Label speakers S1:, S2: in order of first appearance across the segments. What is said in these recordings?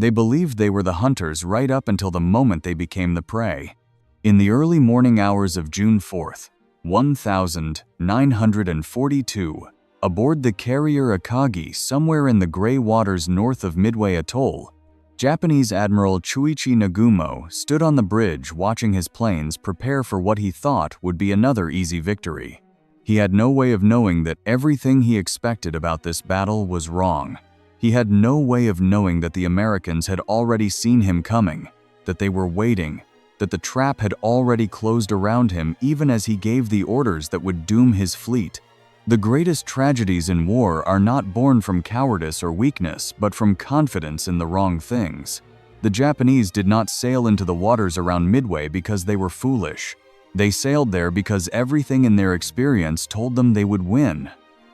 S1: They believed they were the hunters right up until the moment they became the prey. In the early morning hours of June 4th, 1942, aboard the carrier Akagi somewhere in the gray waters north of Midway Atoll, Japanese Admiral Chuichi Nagumo stood on the bridge watching his planes prepare for what he thought would be another easy victory. He had no way of knowing that everything he expected about this battle was wrong. He had no way of knowing that the Americans had already seen him coming, that they were waiting, that the trap had already closed around him even as he gave the orders that would doom his fleet. The greatest tragedies in war are not born from cowardice or weakness, but from confidence in the wrong things. The Japanese did not sail into the waters around Midway because they were foolish. They sailed there because everything in their experience told them they would win.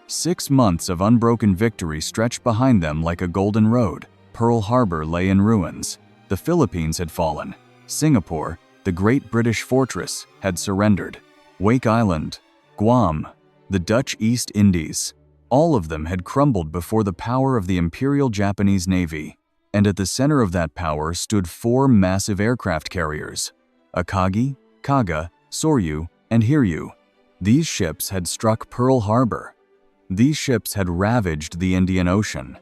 S1: 6 months of unbroken victory stretched behind them like a golden road. Pearl Harbor lay in ruins. The Philippines had fallen. Singapore, the great British fortress, had surrendered. Wake Island, Guam, the Dutch East Indies, all of them had crumbled before the power of the Imperial Japanese Navy. And at the center of that power stood 4 massive aircraft carriers: Akagi, Kaga, Soryu, and Hiryu. These ships had struck Pearl Harbor. These ships had ravaged the Indian Ocean.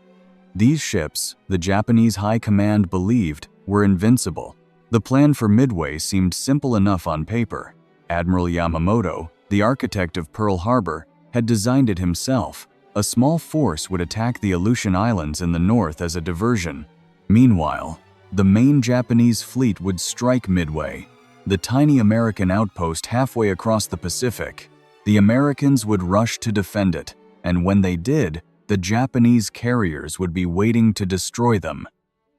S1: These ships, the Japanese High Command believed, were invincible. The plan for Midway seemed simple enough on paper. Admiral Yamamoto, the architect of Pearl Harbor, had designed it himself. A small force would attack the Aleutian Islands in the north as a diversion. Meanwhile, the main Japanese fleet would strike Midway, the tiny American outpost halfway across the Pacific. The Americans would rush to defend it, and when they did, the Japanese carriers would be waiting to destroy them.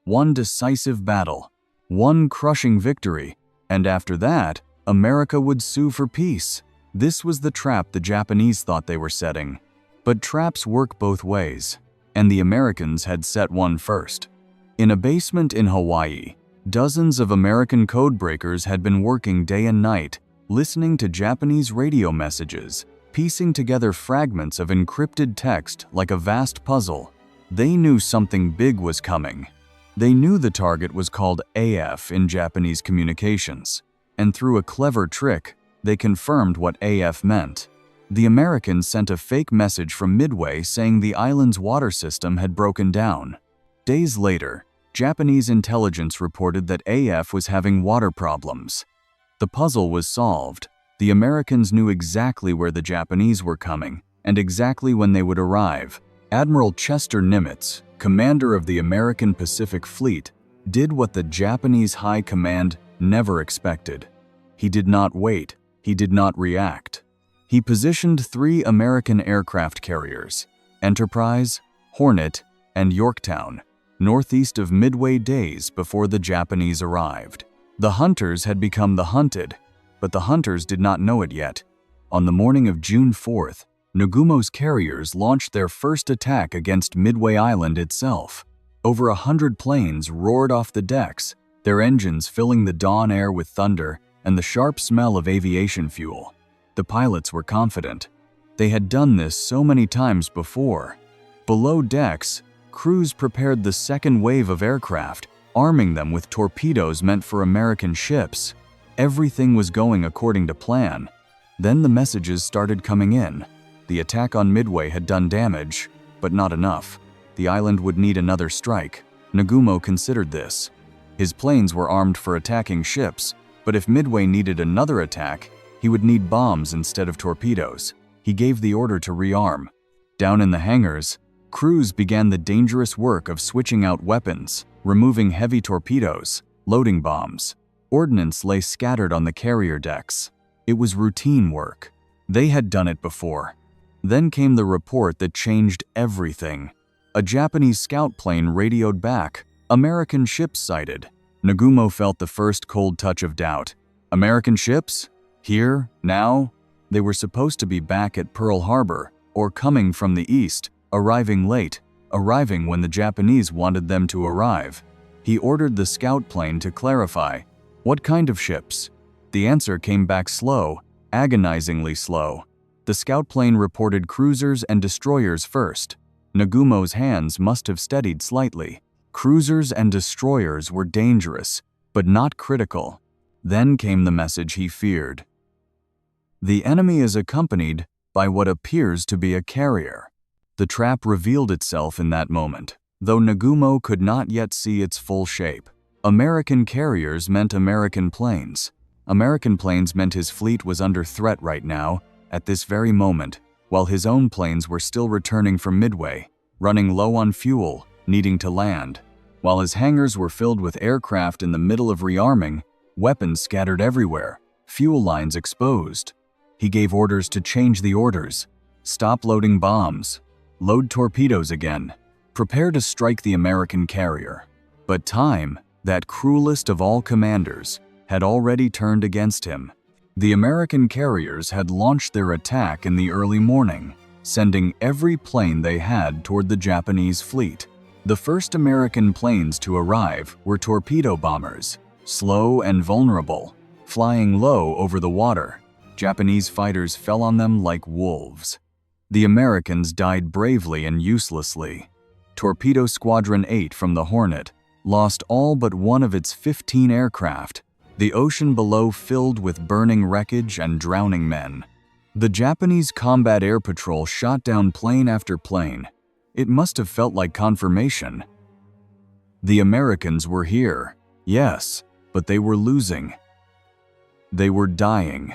S1: One decisive battle, one crushing victory, and after that, America would sue for peace. This was the trap the Japanese thought they were setting. But traps work both ways, and the Americans had set one first. In a basement in Hawaii, dozens of American codebreakers had been working day and night, listening to Japanese radio messages, piecing together fragments of encrypted text like a vast puzzle. They knew something big was coming. They knew the target was called AF in Japanese communications, and through a clever trick, they confirmed what AF meant. The Americans sent a fake message from Midway saying the island's water system had broken down. Days later, Japanese intelligence reported that AF was having water problems. The puzzle was solved. The Americans knew exactly where the Japanese were coming and exactly when they would arrive. Admiral Chester Nimitz, commander of the American Pacific Fleet, did what the Japanese High Command never expected. He did not wait. He did not react. He positioned 3 American aircraft carriers, Enterprise, Hornet, and Yorktown, northeast of Midway days before the Japanese arrived. The hunters had become the hunted, but the hunters did not know it yet. On the morning of June 4th, Nagumo's carriers launched their first attack against Midway Island itself. Over 100 planes roared off the decks, their engines filling the dawn air with thunder and the sharp smell of aviation fuel. The pilots were confident. They had done this so many times before. Below decks, crews prepared the second wave of aircraft, arming them with torpedoes meant for American ships. Everything was going according to plan. Then the messages started coming in. The attack on Midway had done damage, but not enough. The island would need another strike. Nagumo considered this. His planes were armed for attacking ships, but if Midway needed another attack, he would need bombs instead of torpedoes. He gave the order to rearm. Down in the hangars, crews began the dangerous work of switching out weapons, removing heavy torpedoes, loading bombs. Ordnance lay scattered on the carrier decks. It was routine work. They had done it before. Then came the report that changed everything. A Japanese scout plane radioed back. American ships sighted. Nagumo felt the first cold touch of doubt. American ships? Here? Now? They were supposed to be back at Pearl Harbor, or coming from the east, arriving late, arriving when the Japanese wanted them to arrive. He ordered the scout plane to clarify. What kind of ships? The answer came back slow, agonizingly slow. The scout plane reported cruisers and destroyers first. Nagumo's hands must have steadied slightly. Cruisers and destroyers were dangerous, but not critical. Then came the message he feared. The enemy is accompanied by what appears to be a carrier. The trap revealed itself in that moment, though Nagumo could not yet see its full shape. American carriers meant American planes. American planes meant his fleet was under threat right now, at this very moment, while his own planes were still returning from Midway, running low on fuel, needing to land. While his hangars were filled with aircraft in the middle of rearming, weapons scattered everywhere, fuel lines exposed. He gave orders to change the orders. Stop loading bombs. Load torpedoes again. Prepare to strike the American carrier. But time, that cruelest of all commanders, had already turned against him. The American carriers had launched their attack in the early morning, sending every plane they had toward the Japanese fleet. The first American planes to arrive were torpedo bombers, slow and vulnerable, flying low over the water. Japanese fighters fell on them like wolves. The Americans died bravely and uselessly. Torpedo Squadron 8 from the Hornet lost all but one of its 15 aircraft, the ocean below filled with burning wreckage and drowning men. The Japanese Combat Air Patrol shot down plane after plane. It must have felt like confirmation. The Americans were here, yes, but they were losing. They were dying.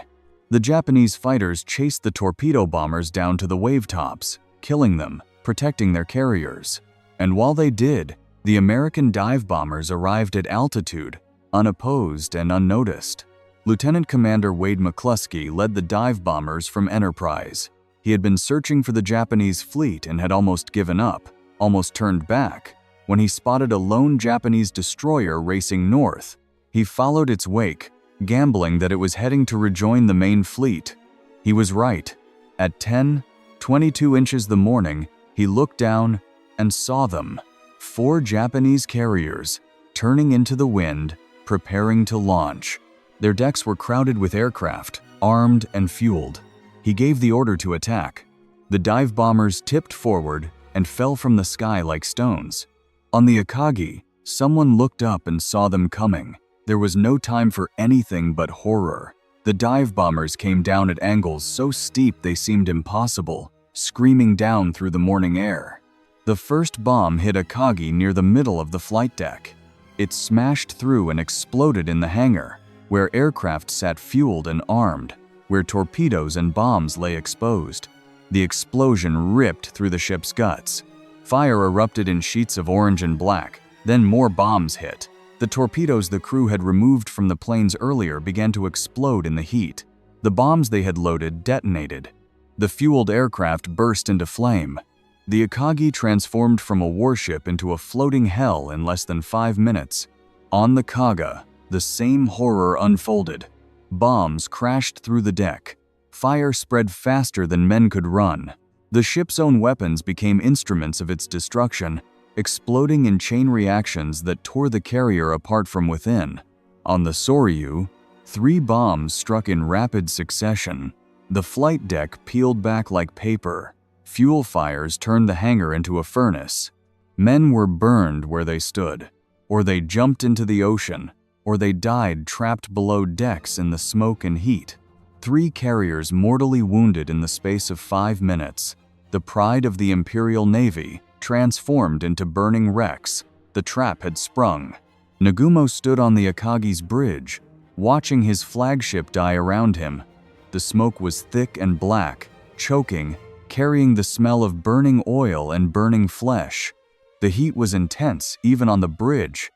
S1: The Japanese fighters chased the torpedo bombers down to the wave tops, killing them, protecting their carriers. And while they did, the American dive bombers arrived at altitude, unopposed and unnoticed. Lieutenant Commander Wade McCluskey led the dive bombers from Enterprise. He had been searching for the Japanese fleet and had almost given up, almost turned back, when he spotted a lone Japanese destroyer racing north. He followed its wake, gambling that it was heading to rejoin the main fleet. He was right. At 10:22 inches the morning, he looked down and saw them. 4 Japanese carriers, turning into the wind, preparing to launch. Their decks were crowded with aircraft, armed and fueled. He gave the order to attack. The dive bombers tipped forward and fell from the sky like stones. On the Akagi, someone looked up and saw them coming. There was no time for anything but horror. The dive bombers came down at angles so steep they seemed impossible, screaming down through the morning air. The first bomb hit Akagi near the middle of the flight deck. It smashed through and exploded in the hangar, where aircraft sat fueled and armed, where torpedoes and bombs lay exposed. The explosion ripped through the ship's guts. Fire erupted in sheets of orange and black, then more bombs hit. The torpedoes the crew had removed from the planes earlier began to explode in the heat. The bombs they had loaded detonated. The fueled aircraft burst into flame. The Akagi transformed from a warship into a floating hell in less than 5 minutes. On the Kaga, the same horror unfolded. Bombs crashed through the deck. Fire spread faster than men could run. The ship's own weapons became instruments of its destruction, exploding in chain reactions that tore the carrier apart from within. On the Soryu, 3 bombs struck in rapid succession. The flight deck peeled back like paper. Fuel fires turned the hangar into a furnace. Men were burned where they stood, or they jumped into the ocean, or they died trapped below decks in the smoke and heat. 3 carriers mortally wounded in the space of 5 minutes. The pride of the Imperial Navy transformed into burning wrecks. The trap had sprung. Nagumo stood on the Akagi's bridge, watching his flagship die around him. The smoke was thick and black, choking, carrying the smell of burning oil and burning flesh. The heat was intense, even on the bridge.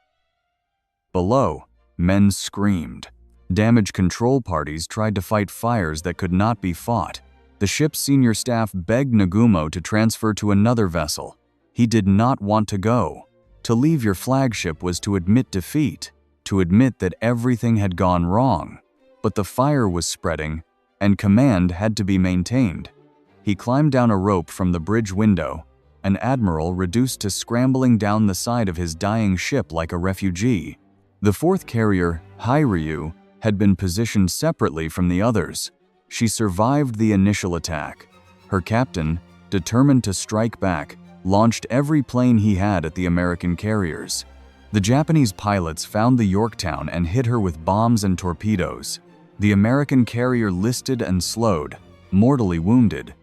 S1: Below, men screamed. Damage control parties tried to fight fires that could not be fought. The ship's senior staff begged Nagumo to transfer to another vessel. He did not want to go. To leave your flagship was to admit defeat, to admit that everything had gone wrong. But the fire was spreading, and command had to be maintained. He climbed down a rope from the bridge window, an admiral reduced to scrambling down the side of his dying ship like a refugee. The 4th carrier, Hairyu, had been positioned separately from the others. She survived the initial attack. Her captain, determined to strike back, launched every plane he had at the American carriers. The Japanese pilots found the Yorktown and hit her with bombs and torpedoes. The American carrier listed and slowed, mortally wounded.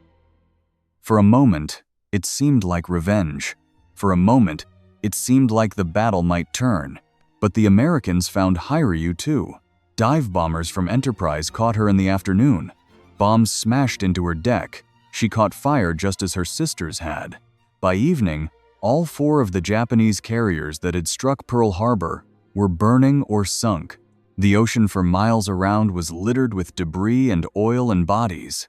S1: For a moment, it seemed like revenge. For a moment, it seemed like the battle might turn. But the Americans found Hiryu too. Dive bombers from Enterprise caught her in the afternoon. Bombs smashed into her deck. She caught fire just as her sisters had. By evening, all 4 of the Japanese carriers that had struck Pearl Harbor were burning or sunk. The ocean for miles around was littered with debris and oil and bodies.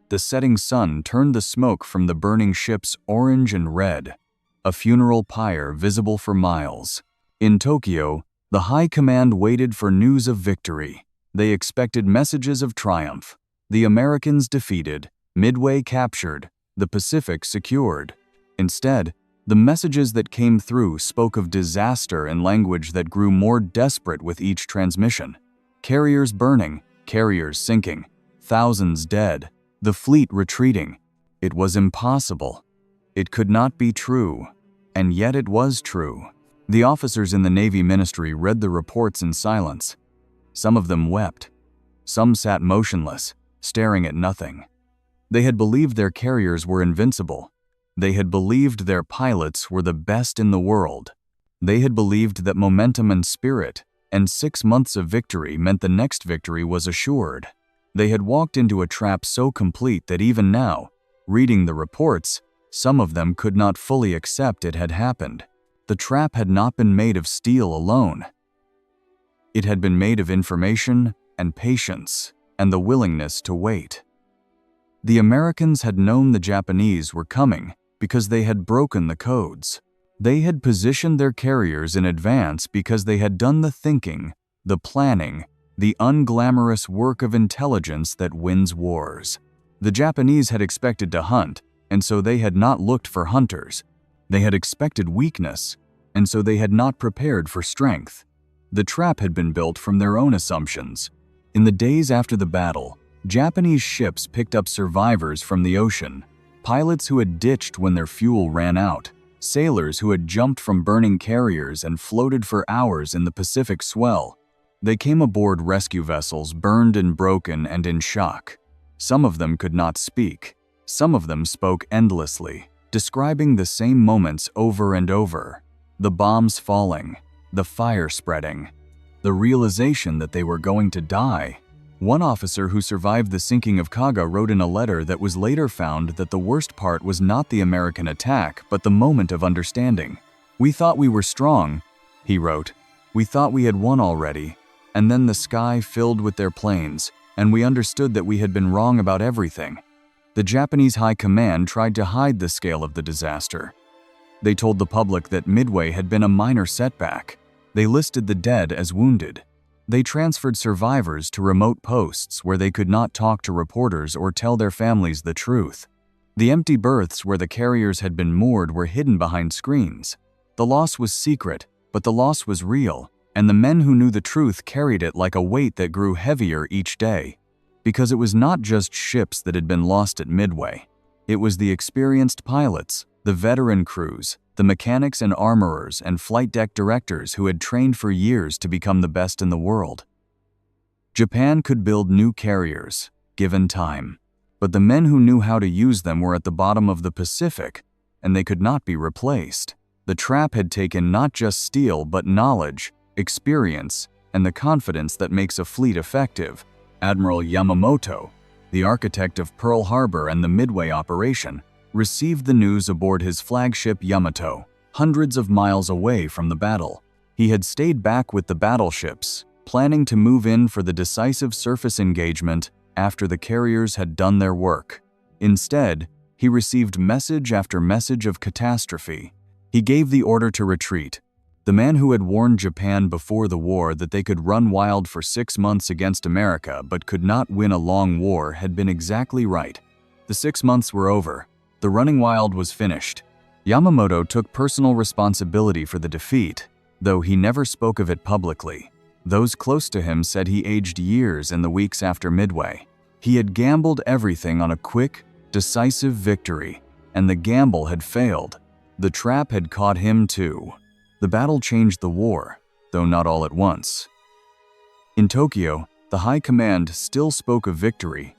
S1: The setting sun turned the smoke from the burning ships orange and red, a funeral pyre visible for miles. In Tokyo, the High Command waited for news of victory. They expected messages of triumph. The Americans defeated, Midway captured, the Pacific secured. Instead, the messages that came through spoke of disaster in language that grew more desperate with each transmission. Carriers burning, carriers sinking, thousands dead, the fleet retreating. It was impossible. It could not be true. And yet it was true. The officers in the Navy Ministry read the reports in silence. Some of them wept. Some sat motionless, staring at nothing. They had believed their carriers were invincible. They had believed their pilots were the best in the world. They had believed that momentum and spirit and 6 months of victory meant the next victory was assured. They had walked into a trap so complete that even now, reading the reports, some of them could not fully accept it had happened. The trap had not been made of steel alone. It had been made of information and patience and the willingness to wait. The Americans had known the Japanese were coming because they had broken the codes. They had positioned their carriers in advance because they had done the thinking, the planning, the unglamorous work of intelligence that wins wars. The Japanese had expected to hunt, and so they had not looked for hunters. They had expected weakness, and so they had not prepared for strength. The trap had been built from their own assumptions. In the days after the battle, Japanese ships picked up survivors from the ocean, pilots who had ditched when their fuel ran out, sailors who had jumped from burning carriers and floated for hours in the Pacific swell. They came aboard rescue vessels burned and broken and in shock. Some of them could not speak. Some of them spoke endlessly, describing the same moments over and over. The bombs falling, the fire spreading, the realization that they were going to die. One officer who survived the sinking of Kaga wrote in a letter that was later found that the worst part was not the American attack, but the moment of understanding. "We thought we were strong," he wrote. "We thought we had won already. And then the sky filled with their planes, and we understood that we had been wrong about everything." The Japanese High Command tried to hide the scale of the disaster. They told the public that Midway had been a minor setback. They listed the dead as wounded. They transferred survivors to remote posts where they could not talk to reporters or tell their families the truth. The empty berths where the carriers had been moored were hidden behind screens. The loss was secret, but the loss was real, and the men who knew the truth carried it like a weight that grew heavier each day. Because it was not just ships that had been lost at Midway. It was the experienced pilots, the veteran crews, the mechanics and armorers and flight deck directors who had trained for years to become the best in the world. Japan could build new carriers, given time, but the men who knew how to use them were at the bottom of the Pacific, and they could not be replaced. The trap had taken not just steel but knowledge, experience, and the confidence that makes a fleet effective. Admiral Yamamoto, the architect of Pearl Harbor and the Midway operation, received the news aboard his flagship Yamato, hundreds of miles away from the battle. He had stayed back with the battleships, planning to move in for the decisive surface engagement after the carriers had done their work. Instead, he received message after message of catastrophe. He gave the order to retreat. The man who had warned Japan before the war that they could run wild for 6 months against America but could not win a long war had been exactly right. The 6 months were over. The running wild was finished. Yamamoto took personal responsibility for the defeat, though he never spoke of it publicly. Those close to him said he aged years in the weeks after Midway. He had gambled everything on a quick, decisive victory, and the gamble had failed. The trap had caught him too. The battle changed the war, though not all at once. In Tokyo, the High Command still spoke of victory.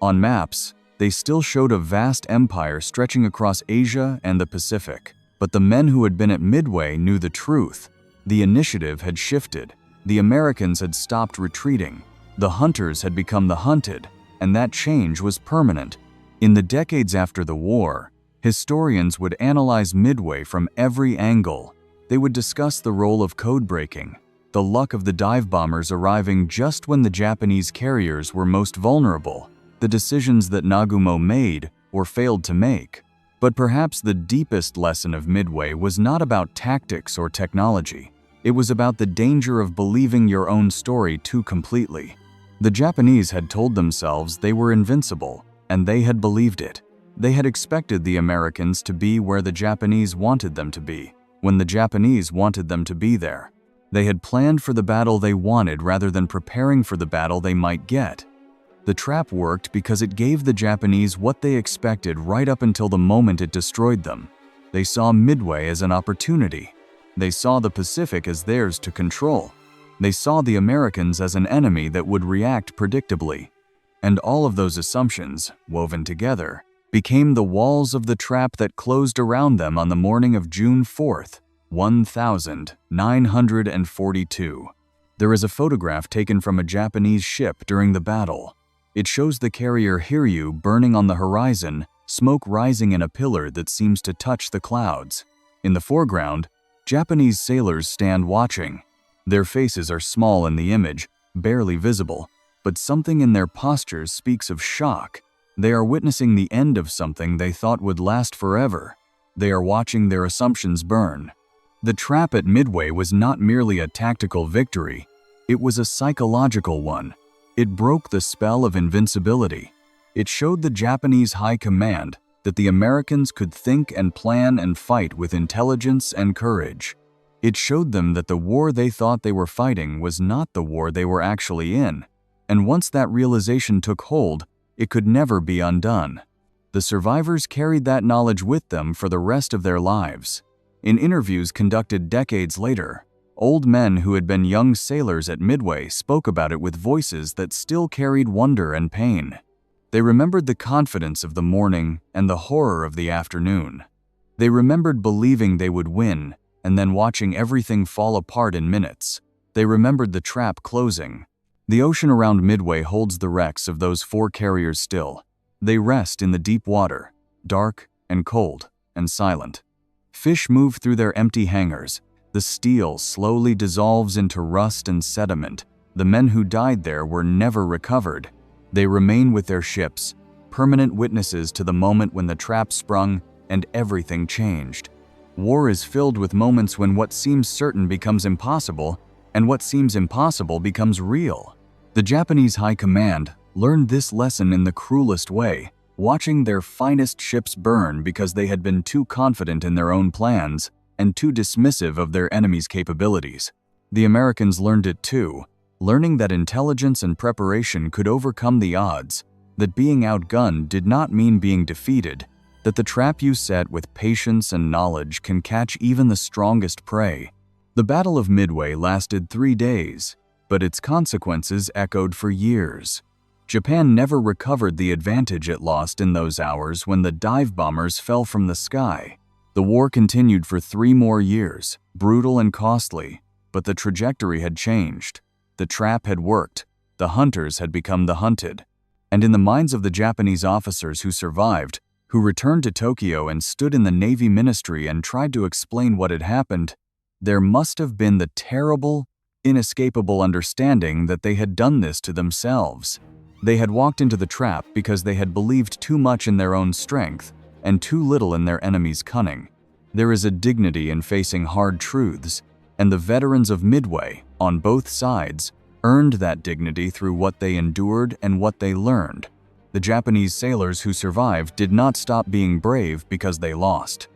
S1: On maps, they still showed a vast empire stretching across Asia and the Pacific. But the men who had been at Midway knew the truth. The initiative had shifted. The Americans had stopped retreating. The hunters had become the hunted, and that change was permanent. In the decades after the war, historians would analyze Midway from every angle. They would discuss the role of code-breaking, the luck of the dive bombers arriving just when the Japanese carriers were most vulnerable, the decisions that Nagumo made or failed to make. But perhaps the deepest lesson of Midway was not about tactics or technology. It was about the danger of believing your own story too completely. The Japanese had told themselves they were invincible, and they had believed it. They had expected the Americans to be where the Japanese wanted them to be, when the Japanese wanted them to be there. They had planned for the battle they wanted rather than preparing for the battle they might get. The trap worked because it gave the Japanese what they expected right up until the moment it destroyed them. They saw Midway as an opportunity. They saw the Pacific as theirs to control. They saw the Americans as an enemy that would react predictably. And all of those assumptions, woven together, became the walls of the trap that closed around them on the morning of June 4th, 1942. There is a photograph taken from a Japanese ship during the battle. It shows the carrier Hiryu burning on the horizon, smoke rising in a pillar that seems to touch the clouds. In the foreground, Japanese sailors stand watching. Their faces are small in the image, barely visible, but something in their postures speaks of shock. They are witnessing the end of something they thought would last forever. They are watching their assumptions burn. The trap at Midway was not merely a tactical victory, it was a psychological one. It broke the spell of invincibility. It showed the Japanese High Command that the Americans could think and plan and fight with intelligence and courage. It showed them that the war they thought they were fighting was not the war they were actually in. And once that realization took hold, it could never be undone. The survivors carried that knowledge with them for the rest of their lives. In interviews conducted decades later, old men who had been young sailors at Midway spoke about it with voices that still carried wonder and pain. They remembered the confidence of the morning and the horror of the afternoon. They remembered believing they would win and then watching everything fall apart in minutes. They remembered the trap closing. The ocean around Midway holds the wrecks of those 4 carriers still. They rest in the deep water, dark and cold and silent. Fish move through their empty hangars. The steel slowly dissolves into rust and sediment. The men who died there were never recovered. They remain with their ships, permanent witnesses to the moment when the trap sprung and everything changed. War is filled with moments when what seems certain becomes impossible, and what seems impossible becomes real. The Japanese High Command learned this lesson in the cruelest way, watching their finest ships burn because they had been too confident in their own plans and too dismissive of their enemy's capabilities. The Americans learned it too, learning that intelligence and preparation could overcome the odds, that being outgunned did not mean being defeated, that the trap you set with patience and knowledge can catch even the strongest prey. The Battle of Midway lasted 3 days, but its consequences echoed for years. Japan never recovered the advantage it lost in those hours when the dive bombers fell from the sky. The war continued for 3 more years, brutal and costly, but the trajectory had changed. The trap had worked. The hunters had become the hunted. And in the minds of the Japanese officers who survived, who returned to Tokyo and stood in the Navy Ministry and tried to explain what had happened, there must have been the terrible, inescapable understanding that they had done this to themselves. They had walked into the trap because they had believed too much in their own strength and too little in their enemy's cunning. There is a dignity in facing hard truths, and the veterans of Midway, on both sides, earned that dignity through what they endured and what they learned. The Japanese sailors who survived did not stop being brave because they lost.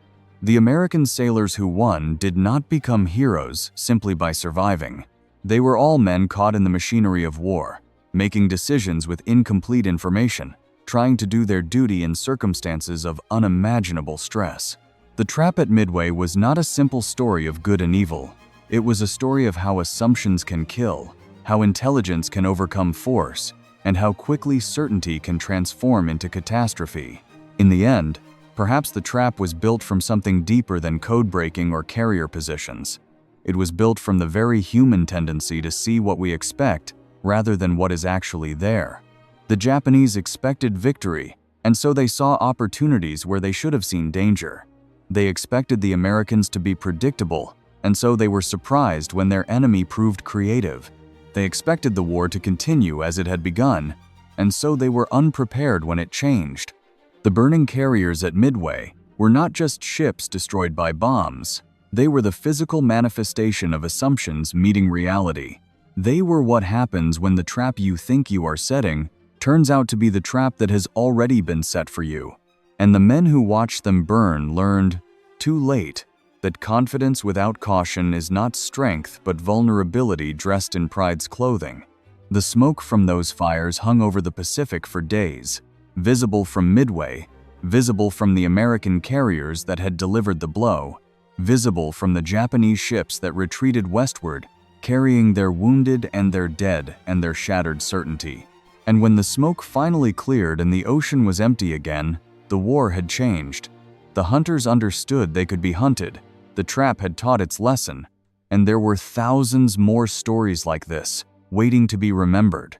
S1: The American sailors who won did not become heroes simply by surviving. They were all men caught in the machinery of war, making decisions with incomplete information, trying to do their duty in circumstances of unimaginable stress. The trap at Midway was not a simple story of good and evil. It was a story of how assumptions can kill, how intelligence can overcome force, and how quickly certainty can transform into catastrophe. In the end, perhaps the trap was built from something deeper than code breaking or carrier positions. It was built from the very human tendency to see what we expect rather than what is actually there. The Japanese expected victory, and so they saw opportunities where they should have seen danger. They expected the Americans to be predictable, and so they were surprised when their enemy proved creative. They expected the war to continue as it had begun, and so they were unprepared when it changed. The burning carriers at Midway were not just ships destroyed by bombs. They were the physical manifestation of assumptions meeting reality. They were what happens when the trap you think you are setting turns out to be the trap that has already been set for you. And the men who watched them burn learned, too late, that confidence without caution is not strength but vulnerability dressed in pride's clothing. The smoke from those fires hung over the Pacific for days, visible from Midway, visible from the American carriers that had delivered the blow, visible from the Japanese ships that retreated westward, carrying their wounded and their dead and their shattered certainty. And when the smoke finally cleared and the ocean was empty again, the war had changed. The hunters understood they could be hunted. The trap had taught its lesson, and there were thousands more stories like this, waiting to be remembered.